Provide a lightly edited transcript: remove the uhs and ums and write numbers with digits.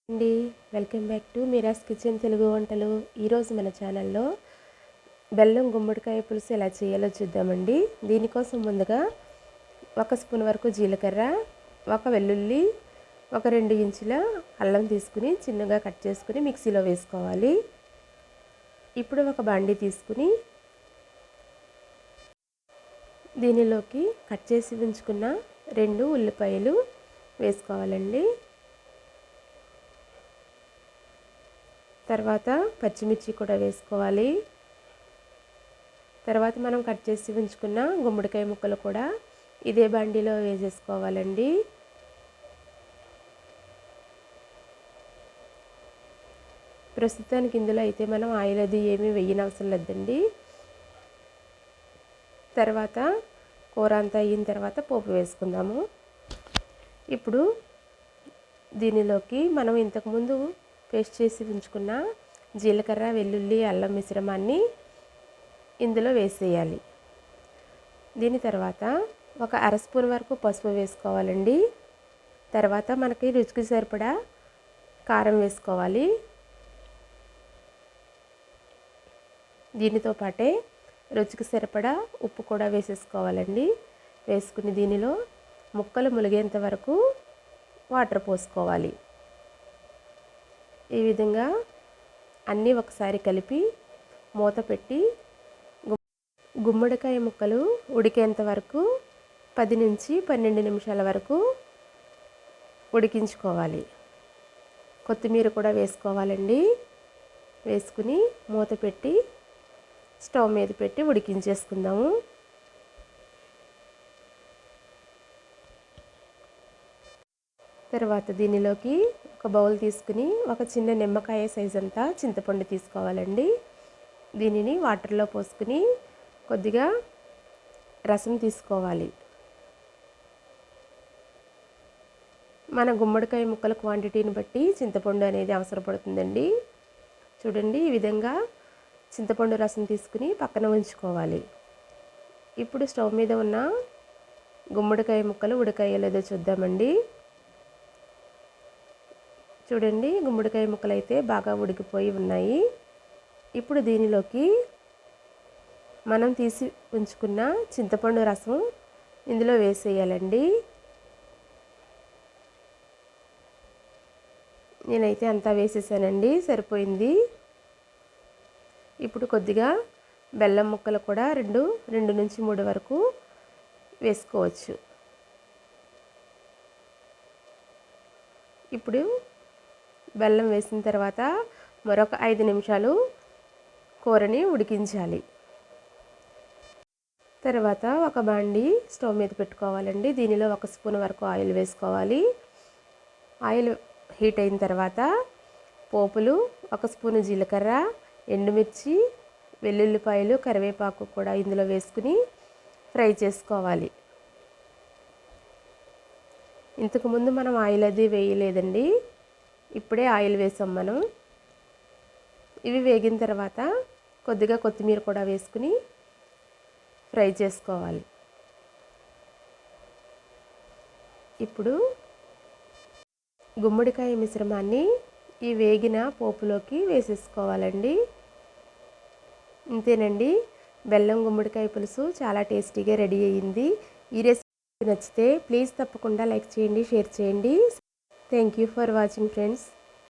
అండి welcome back to Meera's kitchen Telugu వంటలు. ఈరోజు మన ఛానల్లో బెల్లం గుమ్మడికాయ పులుసు ఎలా చేయాలో చూద్దామండి. దీనికోసం ముందుగా 1 స్పూన్ వరకు జీలకర్ర, 1 వెల్లుల్లి, 2 ఇంచుల అల్లం తీసుకుని చిన్నగా కట్ చేసుకుని మిక్సీలో వేసుకోవాలి. ఇప్పుడు ఒక బాండీ తీసుకుని దీనిలోకి కట్ చేసి ఉంచుకున్న 2 ఉల్లిపాయలు వేసుకోవాలండి. తర్వాత పచ్చిమిర్చి కూడా వేసుకోవాలి. తర్వాత మనం కట్ చేసి ఉంచుకున్న గుమ్మడికాయ ముక్కలు కూడా ఇదే బాండీలో వేసేసుకోవాలండి. ప్రస్తుతానికి ఇందులో అయితే మనం ఆయిల్ అది ఏమీ వేయనవసరం లేదండి. తర్వాత కూర అంతా అయిన తర్వాత పోపు వేసుకుందాము. ఇప్పుడు దీనిలోకి మనం ఇంతకుముందు పేస్ట్ చేసి ఉంచుకున్న జీలకర్ర, వెల్లుల్లి, అల్లం మిశ్రమాన్ని ఇందులో వేసేయాలి. దీని తర్వాత 1/2 స్పూన్ వరకు పసుపు వేసుకోవాలండి. తర్వాత మనకి రుచికి సరిపడా కారం వేసుకోవాలి. దీనితో పాటే రుచికి సరిపడా ఉప్పు కూడా వేసేసుకోవాలండి. వేసుకుని దీనిలో ముక్కలు ములిగేంత వరకు వాటర్ పోసుకోవాలి. ఈ విధంగా అన్నీ ఒకసారి కలిపి మూత పెట్టి గుమ్మడికాయ ముక్కలు ఉడికేంత వరకు 10 నుంచి 12 నిమిషాల వరకు ఉడికించుకోవాలి. కొత్తిమీర కూడా వేసుకోవాలండి. వేసుకుని మూత పెట్టి స్టవ్ మీద పెట్టి ఉడికించేసుకుందాము. తర్వాత దీనిలోకి ఒక బౌల్ తీసుకుని ఒక చిన్న నిమ్మకాయ సైజ్ అంతా చింతపండు తీసుకోవాలండి. దీనిని వాటర్లో పోసుకుని కొద్దిగా రసం తీసుకోవాలి. మన గుమ్మడికాయ ముక్కల క్వాంటిటీని బట్టి చింతపండు అనేది అవసరపడుతుందండి. చూడండి, ఈ విధంగా చింతపండు రసం తీసుకుని పక్కన ఉంచుకోవాలి. ఇప్పుడు స్టవ్ మీద ఉన్న గుమ్మడికాయ ముక్కలు ఉడికాయో లేదో చూద్దామండి. చూడండి, గుమ్మడికాయ ముక్కలు అయితే బాగా ఉడికిపోయి ఉన్నాయి. ఇప్పుడు దీనిలోకి మనం తీసి ఉంచుకున్న చింతపండు రసం ఇందులో వేసేయాలండి. నేనైతే అంతా వేసేసానండి, సరిపోయింది. ఇప్పుడు కొద్దిగా బెల్లం ముక్కలు కూడా 2 నుంచి 3 వరకు వేసుకోవచ్చు. ఇప్పుడు బెల్లం వేసిన తర్వాత మరొక 5 నిమిషాలు కూరని ఉడికించాలి. తర్వాత ఒక బాండీ స్టవ్ మీద పెట్టుకోవాలండి. దీనిలో 1 స్పూన్ వరకు ఆయిల్ వేసుకోవాలి. ఆయిల్ హీట్ అయిన తర్వాత పోపులు 1 స్పూను జీలకర్ర, ఎండుమిర్చి, వెల్లుల్లిపాయలు, కరివేపాకు కూడా ఇందులో వేసుకుని ఫ్రై చేసుకోవాలి. ఇంతకుముందు మనం ఆయిల్ అది వేయలేదండి, ఇప్పుడే ఆయిల్ వేసాం మనం. ఇవి వేగిన తర్వాత కొద్దిగా కొత్తిమీర కూడా వేసుకుని ఫ్రై చేసుకోవాలి. ఇప్పుడు గుమ్మడికాయ మిశ్రమాన్ని ఈ వేగిన పోపులోకి వేసేసుకోవాలండి. ఇంతేనండి, బెల్లం గుమ్మడికాయ పులుసు చాలా టేస్టీగా రెడీ అయ్యింది. ఈ రెసిపీ నచ్చితే ప్లీజ్ తప్పకుండా లైక్ చేయండి, షేర్ చేయండి. Thank you for watching friends.